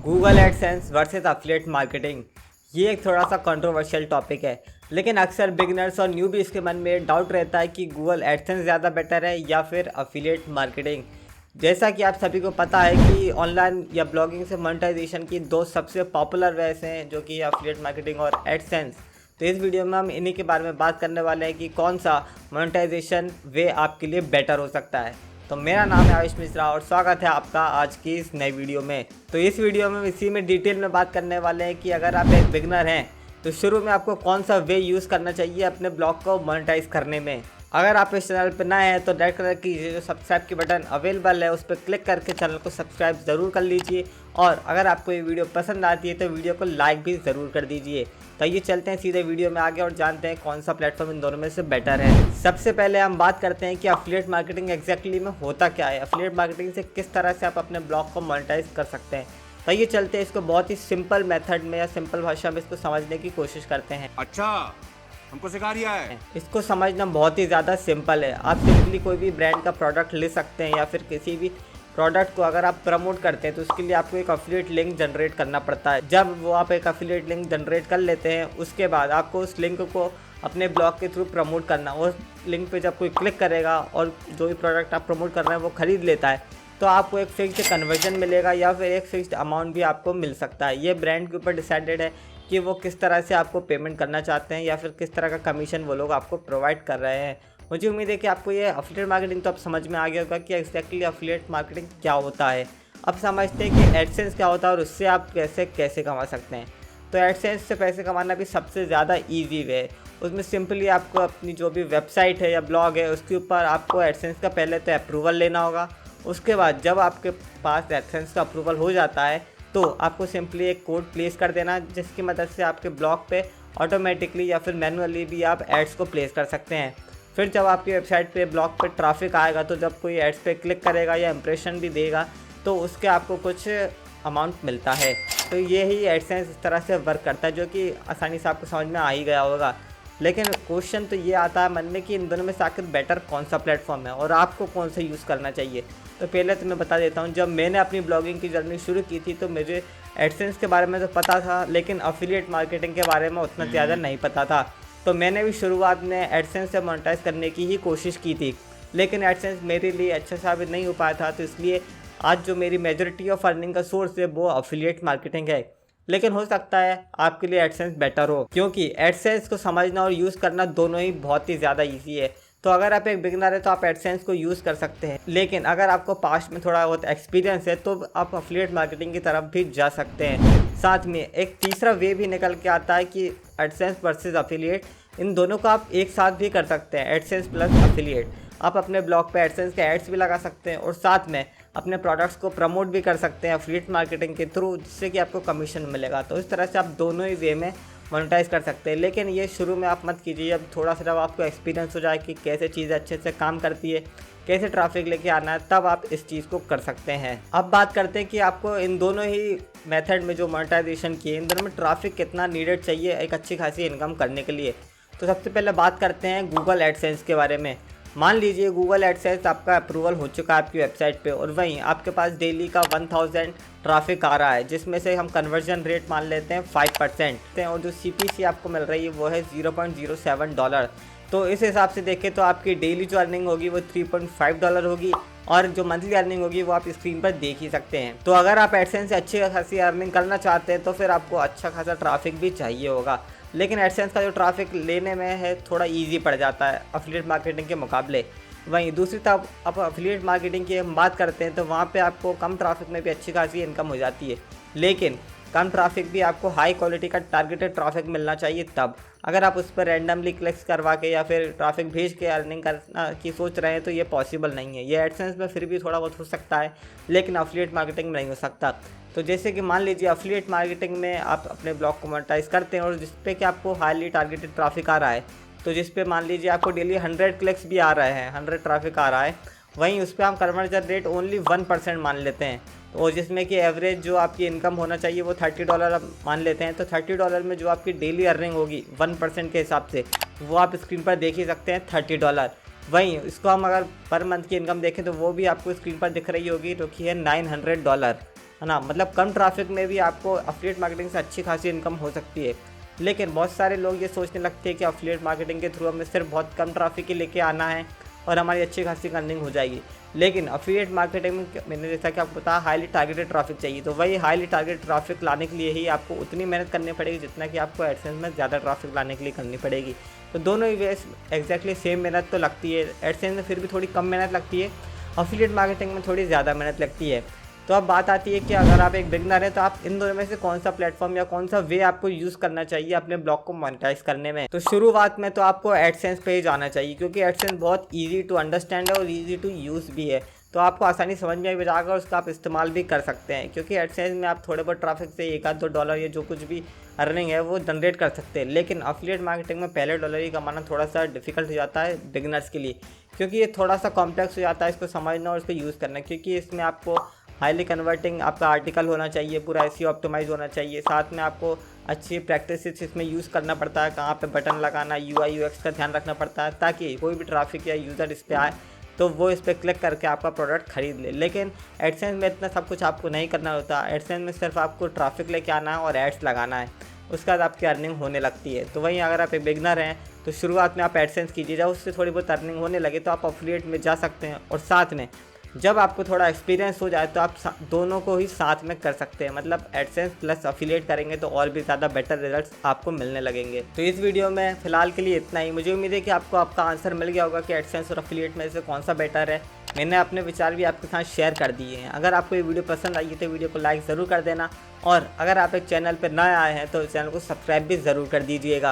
Google AdSense versus affiliate marketing, ये एक थोड़ा सा कंट्रोवर्शियल टॉपिक है। लेकिन अक्सर बिगिनर्स और न्यूबीज के मन में डाउट रहता है कि गूगल एडसेंस ज़्यादा बेटर है या फिर एफिलिएट मार्केटिंग। जैसा कि आप सभी को पता है कि ऑनलाइन या ब्लॉगिंग से मोनेटाइजेशन की दो सबसे पॉपुलर वेज हैं, जो कि एफिलिएट मार्केटिंग और एडसेंस। तो इस वीडियो में हम इन्हीं के बारे में बात करने वाले हैं कि कौन सा मोनेटाइजेशन वे आपके लिए बेटर हो सकता है। तो मेरा नाम है आयुष मिश्रा और स्वागत है आपका आज की इस नई वीडियो में। तो इस वीडियो में इसी में डिटेल में बात करने वाले हैं कि अगर आप एक बिगनर हैं तो शुरू में आपको कौन सा वे यूज़ करना चाहिए अपने ब्लॉग को मोनेटाइज करने में। अगर आप इस चैनल पर नए हैं तो रेड कलर की जो सब्सक्राइब की बटन अवेलेबल है उस पर क्लिक करके चैनल को सब्सक्राइब ज़रूर कर लीजिए, और अगर आपको ये वीडियो पसंद आती है तो वीडियो को लाइक भी ज़रूर कर दीजिए। तो ये चलते हैं सीधे वीडियो में आगे और जानते हैं कौन सा प्लेटफॉर्म इन दोनों में से बेटर है। सबसे पहले हम बात करते हैं कि एफिलिएट मार्केटिंग एग्जैक्टली में होता क्या है, एफिलिएट मार्केटिंग से किस तरह से आप अपने ब्लॉग को मोनेटाइज कर सकते हैं। तो ये चलते हैं इसको बहुत ही सिंपल मेथड में या सिंपल भाषा में इसको समझने की कोशिश करते हैं। अच्छा, हमको सिखा रिया है। इसको समझना बहुत ही ज़्यादा सिंपल है। आप सिंपली कोई भी ब्रांड का प्रोडक्ट ले सकते हैं या फिर किसी भी प्रोडक्ट को अगर आप प्रमोट करते हैं तो उसके लिए आपको एक एफिलिएट लिंक जनरेट करना पड़ता है। जब वो आप एक एफिलिएट लिंक जनरेट कर लेते हैं उसके बाद आपको उस लिंक को अपने ब्लॉग के थ्रू प्रमोट करना। उस लिंक पे जब कोई क्लिक करेगा और जो भी प्रोडक्ट आप प्रमोट कर रहे हैं वो ख़रीद लेता है तो आपको एक फिक्स्ड कन्वर्जन मिलेगा या फिर एक फिक्स्ड अमाउंट भी आपको मिल सकता है। ये ब्रांड के ऊपर डिसाइडेड है कि वो किस तरह से आपको पेमेंट करना चाहते हैं या फिर किस तरह का कमीशन वो लोग आपको प्रोवाइड कर रहे हैं। मुझे उम्मीद है कि आपको ये एफिलिएट मार्केटिंग तो अब समझ में आ गया होगा कि एक्जैक्टली एफिलिएट मार्केटिंग क्या होता है। अब समझते हैं कि एडसेंस क्या होता है और उससे आप कैसे कमा सकते हैं। तो एडसेंस से पैसे कमाना भी सबसे ज़्यादा ईजी वे है। उसमें सिंपली आपको अपनी जो भी वेबसाइट है या ब्लॉग है उसके ऊपर आपको एडसेंस का पहले तो अप्रूवल लेना होगा। उसके बाद जब आपके पास एडसेंस का अप्रूवल हो जाता है तो आपको सिंपली एक कोड प्लेस कर देना, जिसकी मदद से आपके ब्लॉग पे ऑटोमेटिकली या फिर मैनुअली भी आप एड्स को प्लेस कर सकते हैं। फिर जब आपकी वेबसाइट पे ब्लॉग पे ट्रैफिक आएगा तो जब कोई एड्स पे क्लिक करेगा या इंप्रेशन भी देगा तो उसके आपको कुछ अमाउंट मिलता है। तो ये ही एडसेंस इस तरह से वर्क करता है, जो कि आसानी से आपको समझ में आ ही गया होगा। लेकिन क्वेश्चन तो ये आता है मन में कि इन दोनों में से आखिर बेटर कौन सा प्लेटफॉर्म है और आपको कौन सा यूज़ करना चाहिए। तो पहले तो मैं बता देता हूँ, जब मैंने अपनी ब्लॉगिंग की जर्नी शुरू की थी तो मुझे एडसेंस के बारे में तो पता था, लेकिन एफिलिएट मार्केटिंग के बारे में उतना ज़्यादा नहीं पता था। तो मैंने भी शुरुआत में एडसेंस से मोनेटाइज करने की ही कोशिश की थी, लेकिन एडसेंस मेरे लिए अच्छा साबित नहीं हो पाया था। तो इसलिए आज जो मेरी मेजॉरिटी ऑफ अर्निंग का सोर्स है वो एफिलिएट मार्केटिंग है। लेकिन हो सकता है आपके लिए एडसेंस बेटर हो, क्योंकि एडसेंस को समझना और यूज़ करना दोनों ही बहुत ही ज़्यादा ईजी है। तो अगर आप एक बिगिनर है तो आप एडसेंस को यूज़ कर सकते हैं, लेकिन अगर आपको पास्ट में थोड़ा बहुत एक्सपीरियंस है तो आप एफिलिएट मार्केटिंग की तरफ भी जा सकते हैं। साथ में एक तीसरा वे भी निकल के आता है कि एडसेंस वर्सेस एफिलिएट, इन दोनों को आप एक साथ भी कर सकते हैं। एडसेंस प्लस एफिलिएट, आप अपने ब्लॉग पे एडसेंस के एड्स भी लगा सकते हैं और साथ में अपने प्रोडक्ट्स को प्रमोट भी कर सकते हैं एफिलिएट मार्केटिंग के थ्रू, जिससे कि आपको कमीशन मिलेगा। तो इस तरह से आप दोनों ही वे में मोनेटाइज कर सकते हैं। लेकिन ये शुरू में आप मत कीजिए, अब थोड़ा सा जब आपको एक्सपीरियंस हो जाए कि कैसे चीज़ें अच्छे से काम करती है, कैसे ट्रैफिक लेके आना है, तब आप इस चीज़ को कर सकते हैं। अब बात करते हैं कि आपको इन दोनों ही मेथड में जो मोनेटाइजेशन की है, इन दोनों में ट्रैफिक कितना नीडेड चाहिए एक अच्छी खासी इनकम करने के लिए। तो सबसे पहले बात करते हैं गूगल एडसेंस के बारे में। मान लीजिए गूगल एडसेंस आपका अप्रूवल हो चुका है आपकी वेबसाइट पे और वहीं आपके पास डेली का 1000 ट्रैफिक आ रहा है, जिसमें से हम कन्वर्जन रेट मान लेते हैं 5% और जो CPC आपको मिल रही है वो है $0.07। तो इस हिसाब से देखें तो आपकी डेली जो अर्निंग होगी वो $3.5 होगी और जो मंथली अर्निंग होगी वो आप स्क्रीन पर देख ही सकते हैं। तो अगर आप एडसेंस से अच्छी खासी अर्निंग करना चाहते हैं तो फिर आपको अच्छा खासा ट्रैफिक भी चाहिए होगा, लेकिन एडसेंस का जो ट्रैफिक लेने में है थोड़ा इजी पड़ जाता है एफिलिएट मार्केटिंग के मुकाबले। वहीं दूसरी तरफ आप एफिलिएट मार्केटिंग की हम बात करते हैं तो वहाँ पे आपको कम ट्रैफिक में भी अच्छी खासी इनकम हो जाती है, लेकिन कम ट्रैफिक भी आपको हाई क्वालिटी का टारगेटेड ट्रैफिक मिलना चाहिए। तब अगर आप उस पर रैंडमली क्लिक्स करवा के या फिर ट्रैफिक भेज के अर्निंग करना की सोच रहे हैं तो ये पॉसिबल नहीं है। ये एडसेंस में फिर भी थोड़ा बहुत हो सकता है, लेकिन एफिलिएट मार्केटिंग में नहीं हो सकता। तो जैसे कि मान लीजिए एफिलिएट मार्केटिंग में आप अपने ब्लॉग को मोनेटाइज करते हैं और जिस पे कि आपको हाईली टारगेटेड ट्रैफिक आ रहा है, तो जिस पे मान लीजिए आपको डेली 100 क्लिक्स भी आ रहे हैं, 100 ट्रैफिक आ रहा है, वहीं उस पर हम कन्वर्जन रेट ओनली 1% मान लेते हैं। तो जिसमें कि एवरेज जो आपकी इनकम होना चाहिए वो $30 मान लेते हैं। तो $30 में जो आपकी डेली अर्निंग होगी 1% के हिसाब से वो आप स्क्रीन पर देख ही सकते हैं, $30। वहीं इसको हम अगर पर मंथ की इनकम देखें तो वो भी आपको स्क्रीन पर दिख रही होगी, जो कि है $900। है ना। मतलब कम ट्रैफिक में भी आपको अफिलिएट मार्केटिंग से अच्छी खासी इनकम हो सकती है। लेकिन बहुत सारे लोग ये सोचने लगते हैं कि अफिलिएट मार्केटिंग के थ्रू हमें सिर्फ बहुत कम ट्रैफिक ही लेके आना है और हमारी अच्छी खासी अर्निंग हो जाएगी। लेकिन अफिलिएट मार्केटिंग में मैंने जैसा कि आपको बताया हाईली टारगेटेड ट्रैफिक चाहिए, तो वही हाईली टारगेटेड ट्रैफिक लाने के लिए ही आपको उतनी मेहनत करनी पड़ेगी जितना कि आपको एडसेंस में ज़्यादा ट्रैफिक लाने के लिए करनी पड़ेगी। तो दोनों ही वेज एग्जैक्टली सेम मेहनत तो लगती है। एडसेंस में फिर भी थोड़ी कम मेहनत लगती है, अफिलिएट मार्केटिंग में थोड़ी ज़्यादा मेहनत लगती है। तो अब बात आती है कि अगर आप एक बिगनर हैं तो आप इन दोनों में से कौन सा प्लेटफॉर्म या कौन सा वे आपको यूज़ करना चाहिए अपने ब्लॉग को मोनेटाइज करने में। तो शुरुआत में तो आपको एडसेंस पे ही जाना चाहिए, क्योंकि एडसेंस बहुत इजी टू अंडरस्टैंड है और इजी टू यूज़ भी है। तो आपको आसानी समझ में भी जाकर उसका आप इस्तेमाल भी कर सकते हैं, क्योंकि एडसेंस में आप थोड़े बहुत ट्रैफिक से $1-2 या जो कुछ भी अर्निंग है वो जनरेट कर सकते हैं। लेकिन अफिलिएट मार्केटिंग में पहले डॉलर ही कमाना थोड़ा सा डिफिकल्ट हो जाता है बिगनर्स के लिए, क्योंकि ये थोड़ा सा कॉम्प्लेक्स हो जाता है इसको समझना और इसको यूज़ करना। क्योंकि इसमें आपको हाईली कन्वर्टिंग आपका आर्टिकल होना चाहिए, पूरा एसईओ ऑप्टिमाइज होना चाहिए, साथ में आपको अच्छी प्रैक्टिस इसमें यूज़ करना पड़ता है, कहाँ पे बटन लगाना, UI UX का ध्यान रखना पड़ता है, ताकि कोई भी ट्रैफिक या यूज़र इस पर आए तो वो इस पर क्लिक करके आपका प्रोडक्ट खरीद ले। लेकिन एडसेंस में इतना सब कुछ आपको नहीं करना होता। एडसेंस में सिर्फ आपको ट्रैफिक लेके आना है और एड्स लगाना है, उसके बाद आपकी अर्निंग होने लगती है। तो वहीं अगर आप एक बिगनर हैं तो शुरुआत में आप एडसेंस कीजिए, जब उससे थोड़ी बहुत अर्निंग होने लगे तो आप अफिलिएट में जा सकते हैं। और साथ में जब आपको थोड़ा एक्सपीरियंस हो जाए तो आप दोनों को ही साथ में कर सकते हैं, मतलब एडसेंस प्लस अफिलिएट करेंगे तो और भी ज़्यादा बेटर रिजल्ट्स आपको मिलने लगेंगे। तो इस वीडियो में फ़िलहाल के लिए इतना ही। मुझे उम्मीद है कि आपको आपका आंसर मिल गया होगा कि एडसेंस और अफिलिएट में से कौन सा बेटर है। मैंने अपने विचार भी आपके साथ शेयर कर दिए हैं। अगर आपको ये वीडियो पसंद आई है तो वीडियो को लाइक ज़रूर कर देना, और अगर आप एक चैनल पर नए आए हैं तो चैनल को सब्सक्राइब भी ज़रूर कर दीजिएगा।